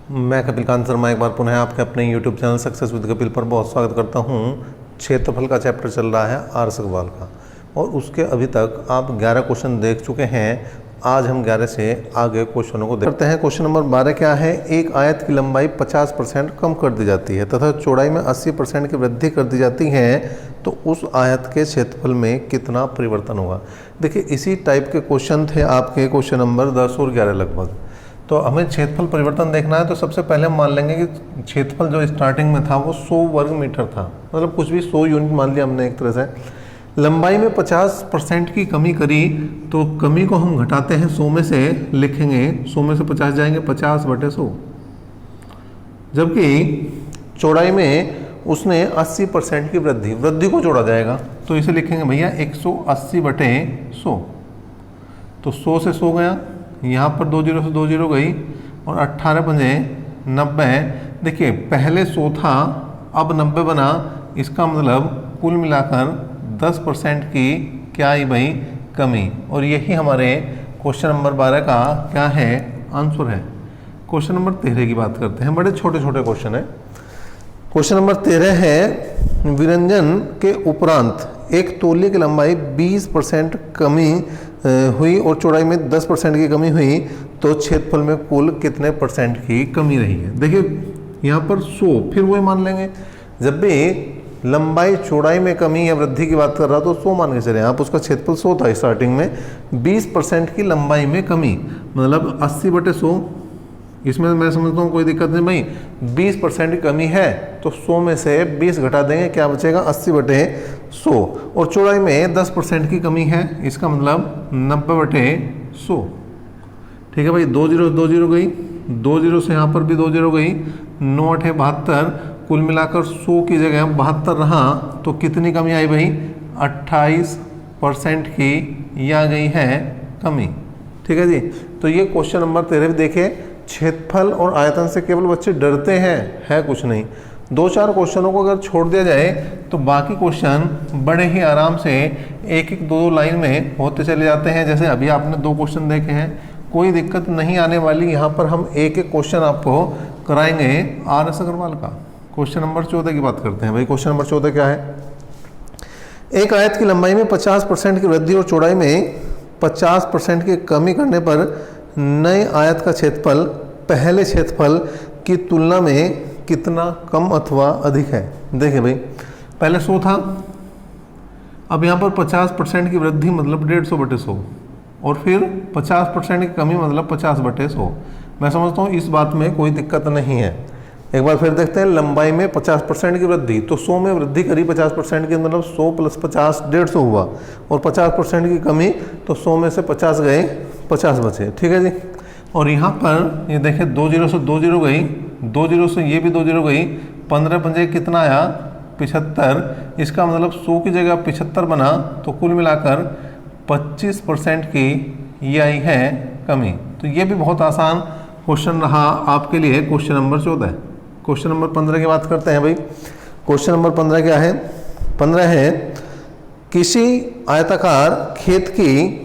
मैं कपिल कांत शर्मा एक बार पुनः आपके अपने YouTube channel success with Kapil पर बहुत स्वागत करता हूं। क्षेत्रफल का चैप्टर चल रहा है आर सगवाल का और उसके अभी तक आप 11 क्वेश्चन देख चुके हैं। आज हम 11 से आगे क्वेश्चनों को देखते हैं। क्वेश्चन नंबर 12 क्या है? एक आयत की लंबाई 50% कम कर दी जाती है तथा चौड़ाई में 80% की वृद्धि कर दी जाती है, तो उस आयत के क्षेत्रफल में कितना परिवर्तन होगा? देखिए, इसी टाइप के क्वेश्चन थे आपके क्वेश्चन नंबर 10 और 11 लगभग। तो हमें क्षेत्रफल परिवर्तन देखना है, तो सबसे पहले हम मान लेंगे कि क्षेत्रफल जो स्टार्टिंग में था वो 100 वर्ग मीटर था, मतलब कुछ भी 100 यूनिट मान लिया हमने एक तरह से। लंबाई में 50% की कमी करी, तो कमी को हम घटाते हैं 100 में से, लिखेंगे 100 में से 50 जाएंगे 50/100। जबकि चौड़ाई में उसने 80% की वृद्धि को जोड़ा जाएगा, तो इसे लिखेंगे भैया 180/100। तो 100 से 100 गया, यहाँ पर 2 जीरो से 2 जीरो गई और 18 पंजे 90। देखिए, पहले 100 था, अब 90 बना। इसका मतलब कुल मिलाकर 10% की क्या आई भाई? कमी। और यही हमारे क्वेश्चन नंबर 12 का क्या है? आंसर है। क्वेश्चन नंबर 13 की बात करते हैं। बड़े छोटे छोटे क्वेश्चन है। क्वेश्चन नंबर 13 है, विरंजन के उपरांत एक तौलिए की लंबाई 20% कमी हुई और चौड़ाई में 10% की कमी हुई, तो क्षेत्रफल में कुल कितने परसेंट की कमी रही है? देखिए, यहाँ पर 100, फिर वही मान लेंगे। जब भी लंबाई चौड़ाई में कमी या वृद्धि की बात कर रहा तो 100 मान के चले। आप उसका क्षेत्रफल 100 था स्टार्टिंग में, 20% की लंबाई में कमी मतलब 80/100। इसमें मैं समझता हूँ कोई दिक्कत नहीं भाई। 20% की कमी है तो 100 में से 20 घटा देंगे, क्या बचेगा? 80/100। और चौड़ाई में 10% की कमी है, इसका मतलब 90/100। ठीक है भाई। 2 जीरो 2 जीरो गई, 2 जीरो से यहाँ पर भी 2 जीरो गई, 9 8 72। कुल मिलाकर 100 की जगह 72 रहा, तो कितनी कमी आई भाई? 28% की यह आ गई है कमी। ठीक है जी। तो ये क्वेश्चन नंबर 13 देखे। क्षेत्रफल और आयतन से केवल बच्चे डरते हैं, है कुछ नहीं। 2-4 क्वेश्चनों को अगर छोड़ दिया जाए तो बाकी क्वेश्चन बड़े ही आराम से एक एक 2-2 लाइन में होते चले जाते हैं। जैसे अभी आपने 2 क्वेश्चन देखे हैं, कोई दिक्कत नहीं आने वाली। यहाँ पर हम एक एक क्वेश्चन आपको कराएंगे आर एस अग्रवाल का। क्वेश्चन नंबर 14 की बात करते हैं भाई। क्वेश्चन नंबर 14 क्या है? एक आयत की लंबाई में 50% की वृद्धि और चौड़ाई में 50% की कमी करने पर नए आयत का क्षेत्रफल पहले क्षेत्रफल की तुलना में कितना कम अथवा अधिक है? देखिए भाई, पहले 100 था, अब यहाँ पर 50% की वृद्धि मतलब 150/100 और फिर 50% की कमी मतलब 50/100। मैं समझता हूँ इस बात में कोई दिक्कत नहीं है। एक बार फिर देखते हैं। लंबाई में 50% की वृद्धि, तो 100 में वृद्धि करी 50% की, मतलब 100 + 50 150 हुआ। और 50% की कमी, तो 100 में से 50 गए, 50 बचे। ठीक है जी। और यहाँ पर ये देखें, 2 जीरो से 2 जीरो गई, 2 जीरो से ये भी 2 जीरो गई, 15 पंजे कितना आया? 75। इसका मतलब 100 की जगह 75 बना, तो कुल मिलाकर 25% की ये आई है कमी। तो ये भी बहुत आसान क्वेश्चन रहा आपके लिए। Question number 14। क्वेश्चन नंबर 15 की बात करते हैं भाई। क्वेश्चन नंबर 15 क्या है? 15 है, किसी आयताकार खेत की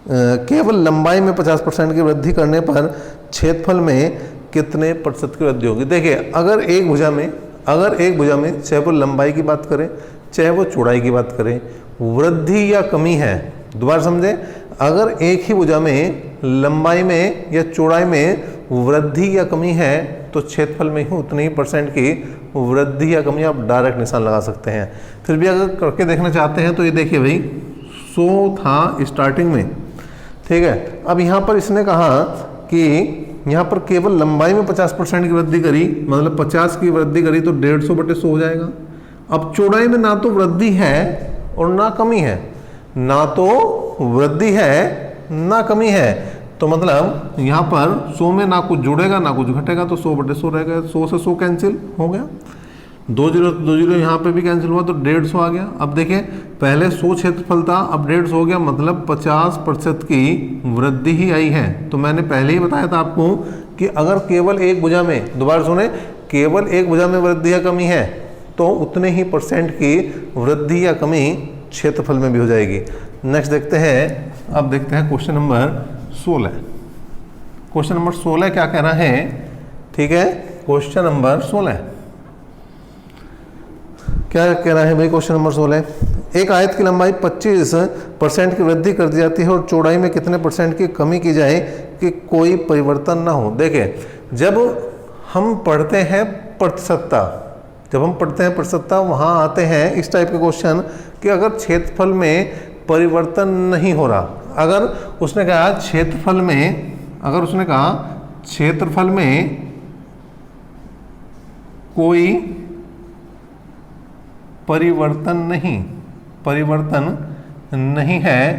केवल लंबाई में 50% की वृद्धि करने पर क्षेत्रफल में कितने प्रतिशत की वृद्धि होगी? देखिए, अगर एक भुजा में चाहे वो लंबाई की बात करें चाहे वो चौड़ाई की बात करें, वृद्धि या कमी है, दोबारा समझे, अगर एक ही भुजा में लंबाई में या चौड़ाई में वृद्धि या कमी है, तो क्षेत्रफल में ही उतनी ही परसेंट की वृद्धि या कमी आप डायरेक्ट निशान लगा सकते हैं। फिर भी अगर करके देखना चाहते हैं तो ये देखिए भाई, 100 था स्टार्टिंग में, ठीक है। अब यहाँ पर इसने कहा कि यहाँ पर केवल लंबाई में 50% की वृद्धि करी, मतलब 50 की वृद्धि करी, तो 150/100 हो जाएगा। अब चौड़ाई में ना तो वृद्धि है और ना कमी है, ना तो वृद्धि है ना कमी है, तो मतलब यहाँ पर 100 में ना कुछ जुड़ेगा ना कुछ घटेगा, तो 100/100 रहेगा। 100 से 100 कैंसिल हो गया, 2 जीरो यहाँ पे भी कैंसिल हुआ, तो 150 आ गया। अब देखिए, पहले 100 क्षेत्रफल था, अब 150 हो गया, मतलब 50% की वृद्धि ही आई है। तो मैंने पहले ही बताया था आपको कि अगर केवल एक भुजा में, दोबारा सुने, केवल एक भुजा में वृद्धि या कमी है, तो उतने ही परसेंट की वृद्धि या कमी क्षेत्रफल में भी हो जाएगी। नेक्स्ट देखते हैं। अब देखते हैं क्वेश्चन नंबर 16। क्वेश्चन नंबर 16 क्या कह रहा है ठीक है। क्वेश्चन नंबर 16 क्या कह रहा है भाई? क्वेश्चन नंबर 16, एक आयत की लंबाई 25% की वृद्धि कर दी जाती है और चौड़ाई में कितने % की कमी की जाए कि कोई परिवर्तन ना हो। देखिए, जब हम पढ़ते हैं प्रतिशतता, वहाँ आते हैं इस टाइप के क्वेश्चन कि अगर क्षेत्रफल में परिवर्तन नहीं हो रहा, अगर उसने कहा क्षेत्रफल में कोई परिवर्तन नहीं है,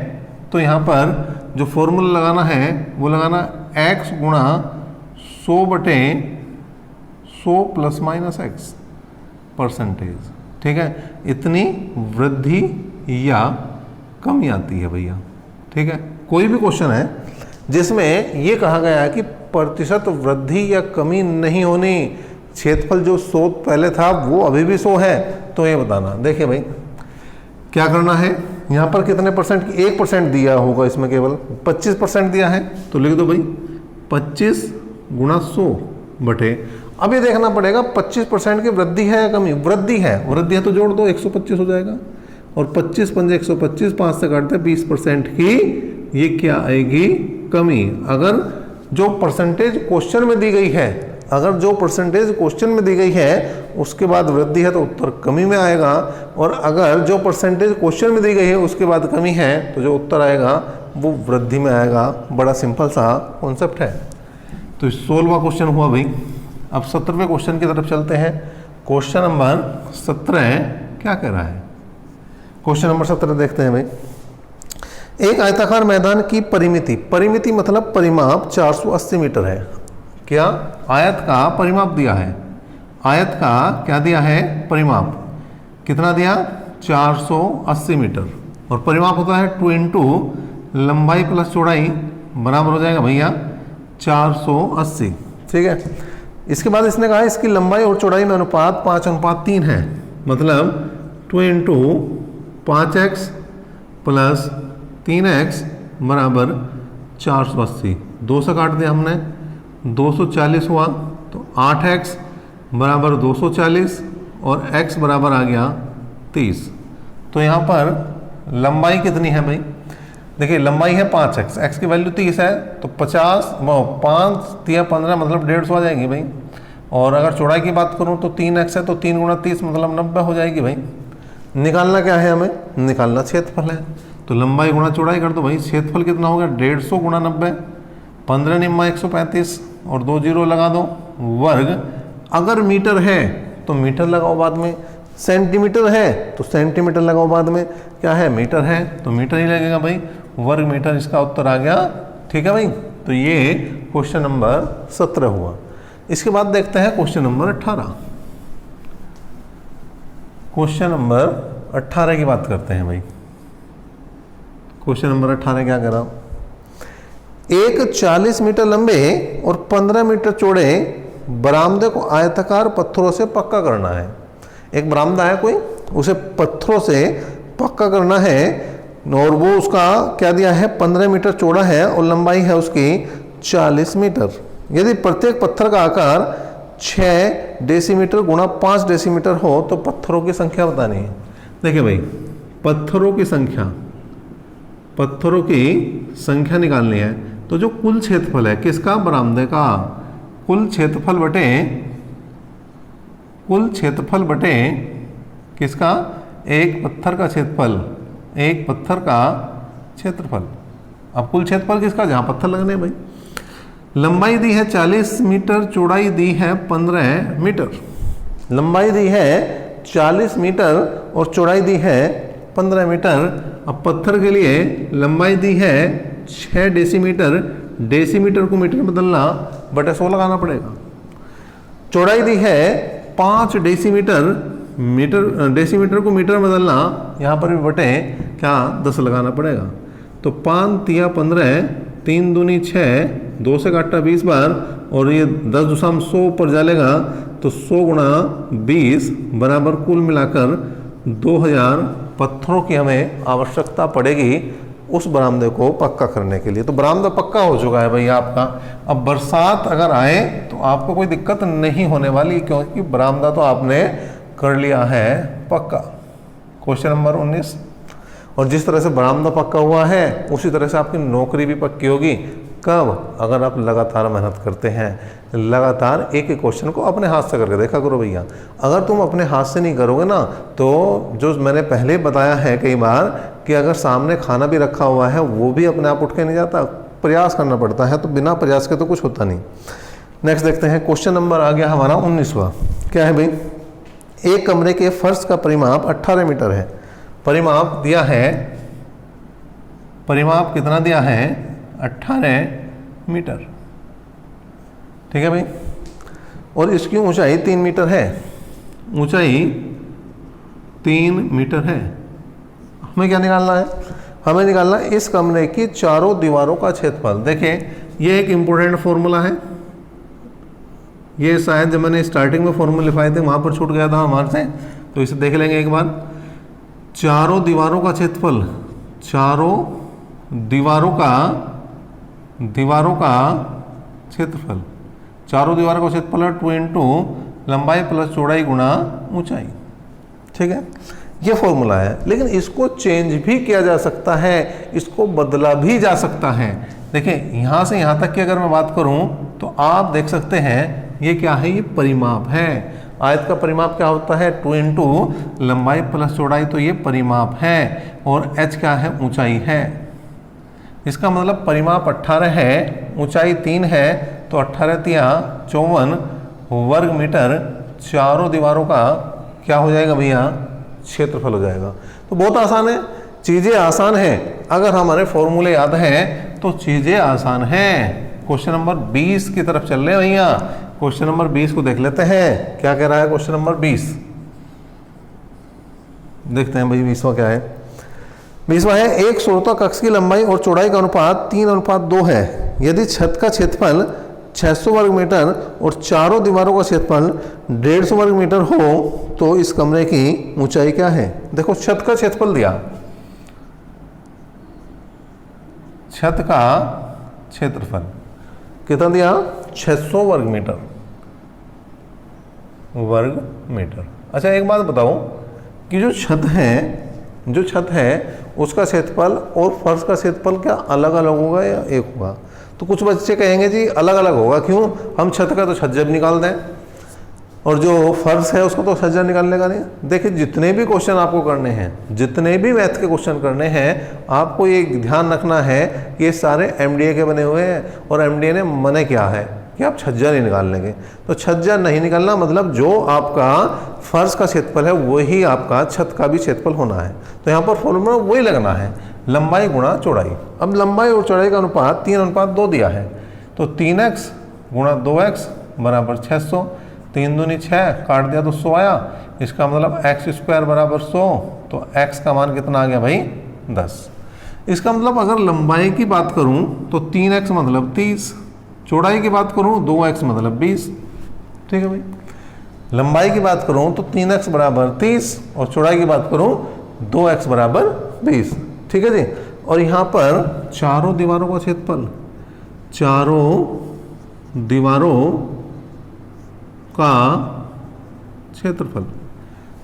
तो यहाँ पर जो फॉर्मूला लगाना है वो लगाना x गुणा 100/100 प्लस माइनस x %। ठीक है, इतनी वृद्धि या कमी आती है भैया। ठीक है, कोई भी क्वेश्चन है जिसमें ये कहा गया है कि प्रतिशत वृद्धि या कमी नहीं होनी, क्षेत्रफल जो 100 पहले था वो अभी भी 100 है, तो ये बताना। देखिए भाई, क्या करना है, यहाँ पर कितने %? 1% दिया होगा, इसमें केवल 25% दिया है, तो लिख दो भाई 25 गुणा 100/। अब ये देखना पड़ेगा 25% की वृद्धि है या कमी? वृद्धि है तो जोड़ दो, 125 हो जाएगा। और 25 पंजे 125, 5 से काटते 20% की ये क्या आएगी? कमी। अगर जो परसेंटेज क्वेश्चन में दी गई है, उसके बाद वृद्धि है तो उत्तर कमी में आएगा, और अगर जो परसेंटेज क्वेश्चन में दी गई है उसके बाद कमी है तो जो उत्तर आएगा वो वृद्धि में आएगा। बड़ा सिंपल सा कॉन्सेप्ट है। तो 16वां क्वेश्चन हुआ भाई। अब 17वें क्वेश्चन की तरफ चलते हैं। क्वेश्चन नंबर 17 क्या कह रहा है? क्वेश्चन नंबर 17 देखते हैं भाई। एक आयताकार मैदान की परिमिति मतलब परिमाप 480 मीटर है। क्या? आयत का परिमाप दिया है, आयत का क्या दिया है? परिमाप कितना दिया? 480 मीटर, और परिमाप होता है 2 इंटू लंबाई प्लस चौड़ाई बराबर हो जाएगा भैया 480। ठीक है, इसके बाद इसने कहा इसकी लंबाई और चौड़ाई में अनुपात 5:3 है, मतलब 2 इंटू 5x प्लस 3x बराबर 480। 2 से काट दिया हमने, 240 हुआ, तो 8x बराबर 240 और x बराबर आ गया 30। तो यहाँ पर लंबाई कितनी है भाई? देखिए, लंबाई है 5x, x की वैल्यू 30 है, तो 50 5 या 15 मतलब 150 आ जाएगी भाई। और अगर चौड़ाई की बात करूँ तो 3x है, तो 3 गुणा 30 मतलब 90 हो जाएगी भाई। निकालना क्या है हमें? निकालना क्षेत्रफल है, तो लंबाई गुणा चौड़ाई कर दो भाई। क्षेत्रफल कितना होगा? 150 गुणा 90, 15 निम्मा 135 और 2 जीरो लगा दो, वर्ग। अगर मीटर है तो मीटर लगाओ बाद में, सेंटीमीटर है तो सेंटीमीटर लगाओ बाद में, क्या है? मीटर है तो मीटर ही लगेगा भाई, वर्ग मीटर इसका उत्तर आ गया। ठीक है भाई, तो ये क्वेश्चन नंबर 17 हुआ। इसके बाद देखते हैं क्वेश्चन नंबर 18। क्वेश्चन नंबर 18 की बात करते हैं भाई। क्वेश्चन नंबर 18 क्या कह रहा हूं? एक 40 मीटर लंबे और 15 मीटर चौड़े बरामदे को आयताकार पत्थरों से पक्का करना है। एक बरामदा है कोई, उसे पत्थरों से पक्का करना है, और वो उसका क्या दिया है? 15 मीटर चौड़ा है और लंबाई है उसकी 40 मीटर। यदि प्रत्येक पत्थर का आकार 6 डेसीमीटर गुणा 5 डेसीमीटर हो तो पत्थरों की संख्या बतानी है। देखिए भाई, पत्थरों की संख्या निकालनी है, तो जो कुल क्षेत्रफल है किसका? बरामदे का। कुल क्षेत्रफल बटे किसका? एक पत्थर का क्षेत्रफल। अब कुल क्षेत्रफल किसका? जहां पत्थर लगने हैं भाई। लंबाई दी है 40 मीटर, चौड़ाई दी है 15 मीटर। लंबाई दी है 40 मीटर और चौड़ाई दी है 15 मीटर। अब पत्थर के लिए लंबाई दी है 6 डेसीमीटर, डेसीमीटर को मीटर बदलना बटे 100 लगाना पड़ेगा। चौड़ाई दी है 5 डेसीमीटर, डेसीमीटर को मीटर बदलना, यहाँ पर भी बटे क्या 10 लगाना पड़ेगा। तो 5 तिया 15, 3 दूनी 6, 2 से काटा 20 बार, और ये 10.100 पर जालेगा, तो 100 गुणा 20 बराबर कुल मिलाकर 2000 पत्थरों की हमें आवश्यकता पड़ेगी उस बरामदे को पक्का करने के लिए। तो बरामदा पक्का हो चुका है भैया आपका। अब बरसात अगर आए तो आपको कोई दिक्कत नहीं होने वाली, क्योंकि बरामदा तो आपने कर लिया है पक्का। Question number 19। और जिस तरह से बरामदा पक्का हुआ है उसी तरह से आपकी नौकरी भी पक्की होगी। कब? अगर आप लगातार मेहनत करते हैं, लगातार एक एक क्वेश्चन को अपने हाथ से करके देखा करो भैया। अगर तुम अपने हाथ से नहीं करोगे ना, तो जो मैंने पहले बताया है कई बार कि अगर सामने खाना भी रखा हुआ है वो भी अपने आप उठ के नहीं जाता, प्रयास करना पड़ता है। तो बिना प्रयास के तो कुछ होता नहीं। नेक्स्ट देखते हैं, क्वेश्चन नंबर आ गया हमारा 19वां। क्या है भाई? एक कमरे के फर्श का परिमाप 18 मीटर है। परिमाप दिया है, परिमाप कितना दिया है? 18 मीटर। ठीक है भाई। और इसकी ऊंचाई 3 मीटर है। ऊंचाई 3 मीटर है। हमें क्या निकालना है? हमें निकालना है इस कमरे की चारों दीवारों का क्षेत्रफल। देखिए ये एक इम्पोर्टेंट फॉर्मूला है। ये शायद जब मैंने स्टार्टिंग में फॉर्मूला लिखवाए थे वहाँ पर छूट गया था हमारे से, तो इसे देख लेंगे एक बार। चारों दीवारों का क्षेत्रफल, चारों दीवारों का क्षेत्रफल, चारों दीवारों का क्षेत्रफल है 2 इंटू लंबाई प्लस चौड़ाई गुणा ऊंचाई। ठीक है, ये फॉर्मूला है। लेकिन इसको चेंज भी किया जा सकता है, इसको बदला भी जा सकता है। देखिए यहाँ से यहाँ तक की अगर मैं बात करूँ तो आप देख सकते हैं ये क्या है? ये परिमाप है। आयत का परिमाप क्या होता है? 2 इंटू लंबाई प्लस चौड़ाई, तो ये परिमाप है। और h क्या है? ऊंचाई है। इसका मतलब परिमाप 18 है, ऊंचाई 3 है, तो 18 तिया 54 वर्ग मीटर चारों दीवारों का क्या हो जाएगा भैया? क्षेत्रफल हो जाएगा। तो बहुत आसान है, चीज़ें आसान हैं। अगर हमारे फॉर्मूले याद हैं तो चीज़ें आसान हैं। क्वेश्चन नंबर 20 की तरफ चल रहे हैं भैया। क्वेश्चन नंबर 20 को देख लेते हैं, क्या कह रहा है क्वेश्चन नंबर 20। देखते हैं भाई 20वां क्या है। 20वां है, एक श्रोता कक्ष की लंबाई और चौड़ाई का अनुपात 3:2 है। यदि छत का क्षेत्रफल 600 वर्ग मीटर और चारों दीवारों का क्षेत्रफल 150 वर्ग मीटर हो तो इस कमरे की ऊंचाई क्या है? देखो छत का क्षेत्रफल दिया, छत का क्षेत्रफल कितना दिया? 600 वर्ग मीटर। अच्छा एक बात बताओ कि जो छत है उसका क्षेत्रफल और फर्श का क्षेत्रफल क्या अलग अलग होगा या एक होगा? तो कुछ बच्चे कहेंगे जी अलग अलग होगा। क्यों? हम छत का तो छज्जर निकाल दें और जो फर्श है उसको तो छज्जर निकालने का नहीं। देखिए जितने भी क्वेश्चन आपको करने हैं, जितने भी मैथ के क्वेश्चन करने हैं, आपको ये ध्यान रखना है कि ये सारे एमडीए के बने हुए हैं। और एमडीए ने मने क्या है कि आप छज्जा नहीं निकाल लेंगे। तो छज्जा नहीं निकालना मतलब जो आपका फर्श का क्षेत्रफल है वही आपका छत का भी क्षेत्रफल होना है। तो यहाँ पर फॉर्मूला वही लगना है, लंबाई गुणा चौड़ाई। अब लंबाई और चौड़ाई का अनुपात 3:2 दिया है, तो 3x गुणा 2x बराबर 600। 3 दूनी 6, काट दिया तो 100 आया। इसका मतलब x² बराबर 100, तो x का मान कितना आ गया भाई? 10। इसका मतलब अगर लंबाई की बात करूं तो 3x मतलब 30, चौड़ाई की बात करूं 2x मतलब 20। ठीक है भाई, लंबाई की बात करूं तो 3x बराबर 30 और चौड़ाई की बात करूं 2x बराबर 20। ठीक है जी। और यहाँ पर चारों दीवारों का क्षेत्रफल, चारों दीवारों का क्षेत्रफल,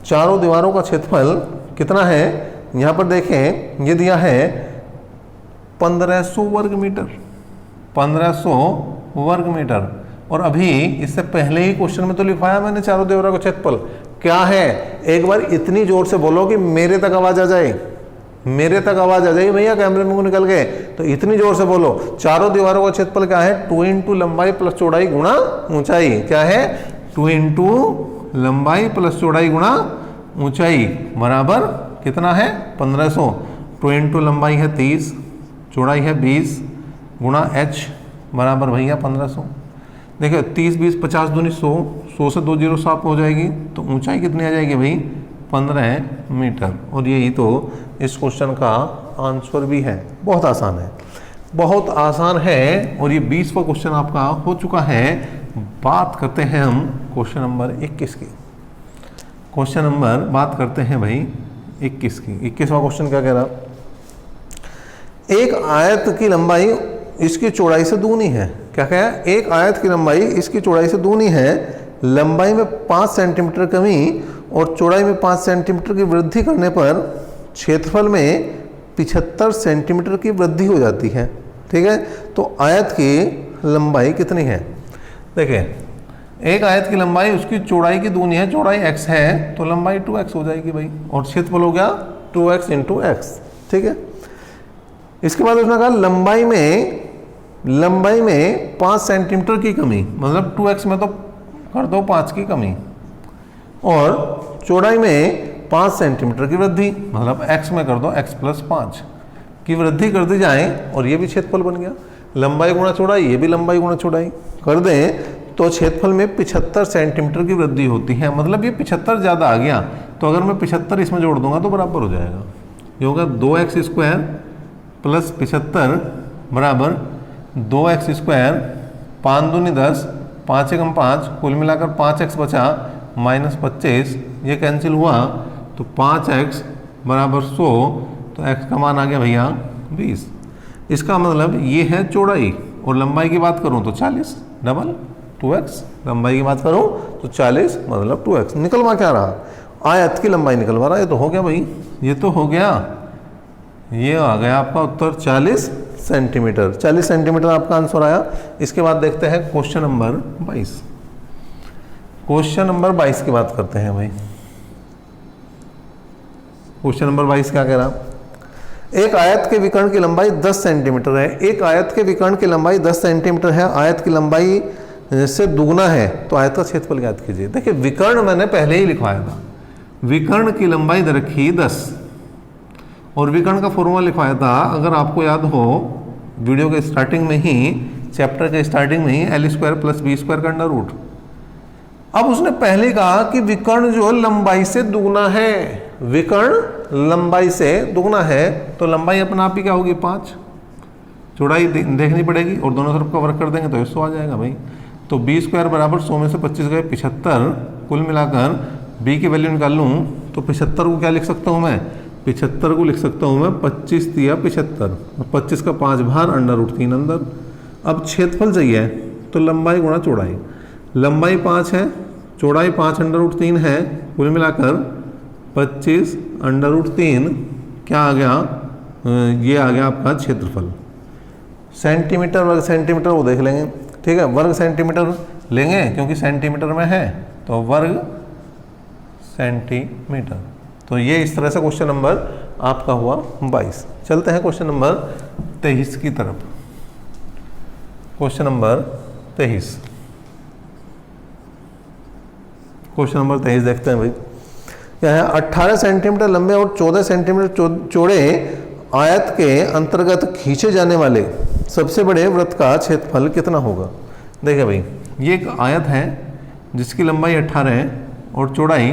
चारों दीवारों का क्षेत्रफल कितना है? यहाँ पर देखें ये दिया है 1500 वर्ग मीटर, 1500 वर्ग मीटर। और अभी इससे पहले ही क्वेश्चन में तो लिखवाया मैंने चारों दीवारों का क्षेत्रफल क्या है। एक बार इतनी जोर से बोलो कि मेरे तक आवाज आ जाए, मेरे तक आवाज आ जाए भैया, कैमरे में निकल गए तो इतनी जोर से बोलो। चारों दीवारों का क्षेत्रफल क्या है? 2 इंटू लंबाई प्लस चौड़ाई गुणा ऊंचाई। क्या है? 2 इंटू लंबाई प्लस चौड़ाई गुणा ऊंचाई बराबर कितना है? 1500। 2 इंटू लंबाई है 30, चौड़ाई है 20 गुणा h बराबर भैया 1500। देखिए 30 20 50 दूनी 100, 100 से 2 जीरो साफ हो जाएगी, तो ऊंचाई कितनी आ जाएगी भाई? 15 मीटर। और यही तो इस क्वेश्चन का आंसर भी है। बहुत आसान है, बहुत आसान है। और ये 20वां क्वेश्चन आपका हो चुका है। बात करते हैं हम क्वेश्चन नंबर 21 की। क्वेश्चन नंबर बात करते हैं भाई 21 की। 21वां क्वेश्चन क्या कह रहा? एक आयत की लंबाई इसकी चौड़ाई से दूनी है। क्या कहा? एक आयत की लंबाई इसकी चौड़ाई से दूनी है, लंबाई में 5 सेंटीमीटर कमी और चौड़ाई में 5 सेंटीमीटर की वृद्धि करने पर क्षेत्रफल में 75 सेंटीमीटर की वृद्धि हो जाती है। ठीक है, तो आयत की लंबाई कितनी है? देखिए, एक आयत की लंबाई उसकी चौड़ाई की दूनी है, चौड़ाई x है तो लंबाई 2x हो जाएगी भाई, और क्षेत्रफल हो गया 2x इंटू x। ठीक है, इसके बाद उसने कहा लंबाई में 5 सेंटीमीटर की कमी, मतलब 2x में तो कर दो 5 की कमी, और चौड़ाई में 5 सेंटीमीटर की वृद्धि, मतलब x में कर दो x + 5 की वृद्धि कर दी जाए, और ये भी क्षेत्रफल बन गया। लंबाई गुणा चौड़ाई, ये भी लंबाई गुणा चौड़ाई कर दें तो क्षेत्रफल में 75 सेंटीमीटर की वृद्धि होती है। मतलब ये 75 ज़्यादा आ गया, तो अगर मैं 75 इसमें जोड़ दूंगा तो बराबर हो जाएगा। ये होगा 2x² + 75 बराबर 2x², 5 दूनी 10, 5 एकम 5, कुल मिलाकर 5x बचा -25, ये कैंसिल हुआ तो 5x = 100, तो x का मान आ गया भैया 20। इसका मतलब ये है चौड़ाई, और लंबाई की बात करूँ तो 40 डबल 2x, लंबाई की बात करूँ तो 40 मतलब 2x। निकलवा क्या रहा? आयत की लंबाई निकलवा रहा है। ये तो हो गया भाई, ये तो हो गया, ये आ गया आपका उत्तर 40 सेंटीमीटर। 40 सेंटीमीटर आपका आंसर आया। इसके बाद देखते हैं क्वेश्चन नंबर 22। क्वेश्चन नंबर 22 की बात करते हैं भाई। क्वेश्चन नंबर 22 क्या कह रहा? एक आयत के विकर्ण की लंबाई 10 सेंटीमीटर है। एक आयत के विकर्ण की लंबाई 10 सेंटीमीटर है, आयत की लंबाई से दुगना है, तो आयत का क्षेत्रफल ज्ञात कीजिए। देखिए, विकर्ण मैंने पहले ही लिखवाया था, विकर्ण की लंबाई दे रखी 10, और विकर्ण का फॉर्मूला लिखवाया था, अगर आपको याद हो वीडियो के स्टार्टिंग में ही, चैप्टर के स्टार्टिंग में ही, l² + b² का अंडर रूट। अब उसने पहले कहा कि विकर्ण जो लंबाई से दुगना है, विकर्ण लंबाई से दुगना है, तो लंबाई अपना आप ही क्या होगी 5, चौड़ाई देखनी पड़ेगी, और दोनों तरफ का वर्क कर देंगे तो 100 आ जाएगा भाई। तो b² बराबर 100 में से 25 गए 75, कुल मिलाकर b की वैल्यू निकाल लूँ तो 75 को क्या लिख सकता हूँ मैं? 75 को लिख सकता हूँ मैं 25 × 75, 25 का 5 बाहर, √3 अंदर। अब क्षेत्रफल चाहिए तो लंबाई गुणा चौड़ाई, लंबाई 5 है, चौड़ाई 5 √3 है, कुल मिलाकर 25 √3 क्या आ गया? ये आ गया आपका क्षेत्रफल। सेंटीमीटर वर्ग सेंटीमीटर वो देख लेंगे। ठीक है, वर्ग सेंटीमीटर लेंगे क्योंकि सेंटीमीटर में है, तो वर्ग सेंटीमीटर। तो ये इस तरह से क्वेश्चन नंबर आपका हुआ 22। चलते हैं क्वेश्चन नंबर 23 की तरफ। क्वेश्चन नंबर 23, क्वेश्चन नंबर 23 देखते हैं भाई। क्या है? 18 सेंटीमीटर लंबे और 14 सेंटीमीटर चौड़े आयत के अंतर्गत खींचे जाने वाले सबसे बड़े वृत्त का क्षेत्रफल कितना होगा? देखिए भाई, ये एक आयत है जिसकी लंबाई 18 है और चौड़ाई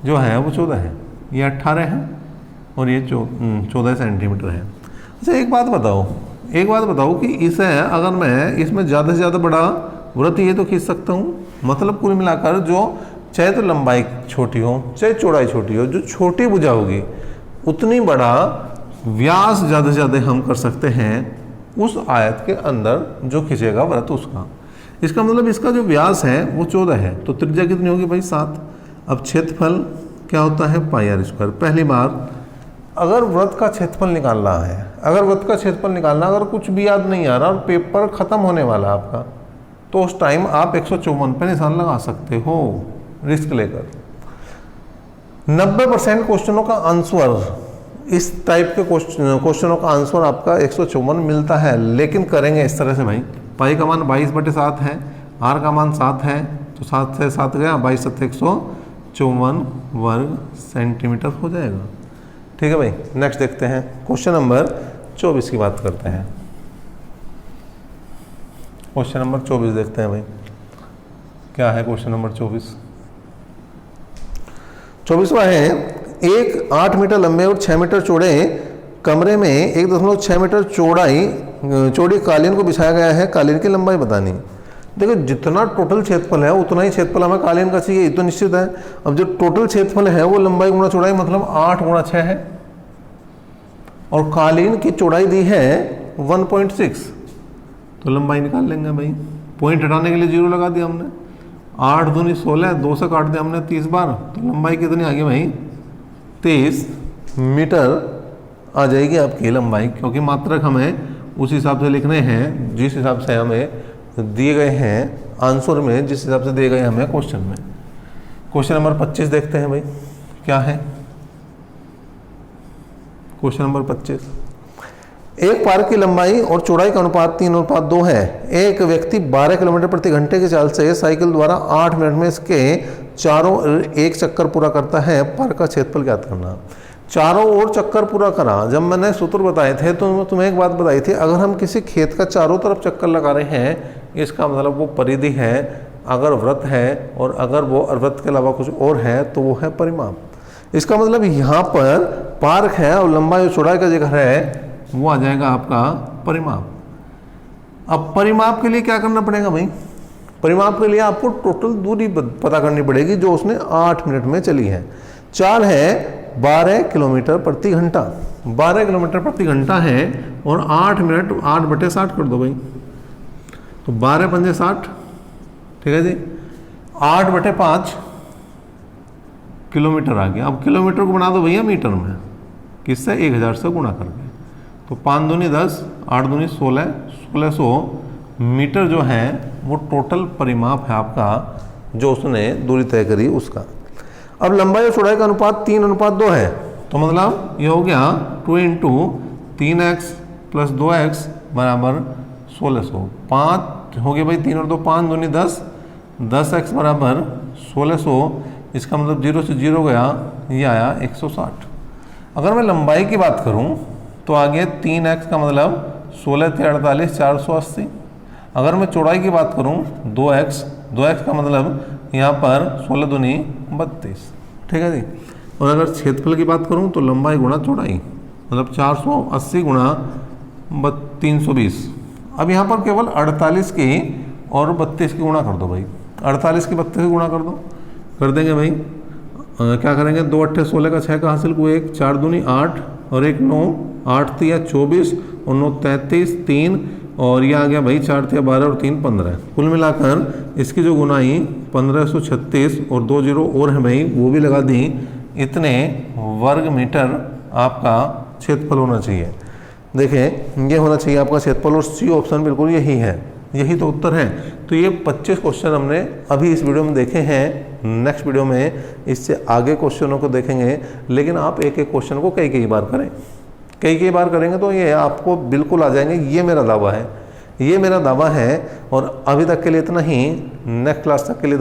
जो है वो 14 है। ये 18 है और ये 14 सेंटीमीटर है। अच्छा, एक बात बताओ कि इसे अगर मैं इसमें ज़्यादा से ज़्यादा बड़ा वृत्त ये तो खींच सकता हूँ, मतलब कुल मिलाकर जो चाहे तो लंबाई छोटी हो चाहे चौड़ाई छोटी हो, जो छोटी भुजा होगी उतनी बड़ा व्यास ज़्यादा से ज़्यादा हम कर सकते हैं उस आयत के अंदर जो खींचेगा वृत्त उसका। इसका मतलब इसका जो व्यास है वो 14 है, तो त्रिज्या कितनी होगी भाई? 7। अब क्षेत्रफल क्या होता है? πr²। पहली बार अगर वृत्त का क्षेत्रफल निकालना है, अगर कुछ भी याद नहीं आ रहा और पेपर ख़त्म होने वाला आपका, तो उस टाइम आप 154 पे निशान लगा सकते हो रिस्क लेकर। 90% क्वेश्चनों का आंसर, इस टाइप के क्वेश्चनों का आंसर आपका 154 मिलता है, लेकिन करेंगे इस तरह से भाई। पाई का मान 22/7 है, आर का मान 7 है, तो 7 से 7 गया, 22 × 7 154 वर्ग सेंटीमीटर हो जाएगा। ठीक है भाई, नेक्स्ट देखते हैं क्वेश्चन नंबर 24 की बात करते हैं। क्वेश्चन नंबर 24 देखते हैं भाई, क्या है क्वेश्चन नंबर 24वां है, एक 8 मीटर लंबे और 6 मीटर चौड़े कमरे में 1.6 मीटर चौड़ी कालीन को बिछाया गया है। कालीन की लंबाई बतानी। देखो, जितना टोटल क्षेत्रफल है उतना ही क्षेत्रफल हमें कालीन का चाहिए, ये तो निश्चित है। अब जो टोटल क्षेत्रफल है वो लंबाई गुणा चौड़ाई, मतलब 8 × 6 है, और कालीन की चौड़ाई दी है 1.6, तो लंबाई निकाल लेंगे भाई। पॉइंट हटाने के लिए 0 लगा दिया हमने। 8 दूनी 16, 2 से काट दिया हमने 30 बार, तो लंबाई कितनी आ गई भाई 23 मीटर आ जाएगी आपकी लंबाई, क्योंकि मात्रक हमें उस हिसाब से लिखने हैं जिस हिसाब से हमें दिए गए हैं आंसर में, जिस हिसाब से दिए गए हमें क्वेश्चन में। क्वेश्चन नंबर 25 देखते हैं भाई क्या है। क्वेश्चन नंबर 25, एक पार्क की लंबाई और चौड़ाई का अनुपात 3:2 है। एक व्यक्ति 12 किलोमीटर प्रति घंटे की चाल से साइकिल द्वारा 8 मिनट में इसके चारों एक चक्कर पूरा करता है। पार्क का क्षेत्रफल ज्ञात करना। चारों ओर चक्कर पूरा करा। जब मैंने सूत्र बताए थे तो तुम्हें एक बात बताई थी, अगर हम किसी खेत का चारों तरफ चक्कर लगा रहे हैं इसका मतलब वो परिधि है, अगर वृत्त है, और अगर वो वृत्त के अलावा कुछ और है तो वो है परिमाप। इसका मतलब यहाँ पर पार्क है और लंबाई और चौड़ाई का जिक्र है, वो आ जाएगा आपका परिमाप। अब परिमाप के लिए क्या करना पड़ेगा भाई? परिमाप के लिए आपको टोटल दूरी पता करनी पड़ेगी जो उसने 8 मिनट में चली है। चाल है 12 किलोमीटर प्रति घंटा, 12 किलोमीटर प्रति घंटा है, और 8 मिनट 8/60 कर दो भाई, तो 12 पंजे 60, ठीक है जी। 8/5 किलोमीटर आ गया। अब किलोमीटर को बना दो भैया मीटर में, किससे? 1000 से गुणा करके, तो 5 दूनी 10, 8 दूनी 16, 1600 मीटर जो है वो टोटल परिमाप है आपका, जो उसने दूरी तय करी उसका। अब लंबाई और चौड़ाई का अनुपात 3:2 है, तो मतलब ये हो गया 2 × 3x + 2x बराबर 1600। 5 हो गया भाई, 3 और 2 5 दूनी 10, 10x बराबर 1600। इसका मतलब 0 से 0 गया, ये आया 160। अगर मैं लंबाई की बात करूं तो आगे 3x का मतलब 16 × 48 480। अगर मैं चौड़ाई की बात करूं 2x का मतलब यहाँ पर 16 दूनी 32, ठीक है जी। और अगर क्षेत्रफल की बात करूं तो लंबाई गुणा चौड़ाई, मतलब 480 गुणा 320। अब यहाँ पर केवल 48 की और 32 की गुणा कर दो भाई, 48 की 32 की गुणा कर दो, कर देंगे भाई। क्या करेंगे? 2 8 16 का 6 का हासिल को 1, 4 दूनी 8 और 1 9, 8 3 24 और 9 33, 3 और ये आ गया भाई 4 3 12 और 3 15। कुल मिलाकर इसकी जो गुनाई 1536 और 2 0 और है भाई, वो भी लगा दी। इतने वर्ग मीटर आपका क्षेत्रफल होना चाहिए। देखें ये होना चाहिए आपका क्षेत्रफल, और सी ऑप्शन बिल्कुल यही है, यही तो उत्तर है। तो ये 25 क्वेश्चन हमने अभी इस वीडियो में देखे हैं। नेक्स्ट वीडियो में इससे आगे क्वेश्चनों को देखेंगे, लेकिन आप एक एक क्वेश्चन को कई बार करें, कई बार करेंगे तो ये आपको बिल्कुल आ जाएंगे। ये मेरा दावा है, ये मेरा दावा है। और अभी तक के लिए इतना ही, नेक्स्ट क्लास तक के लिए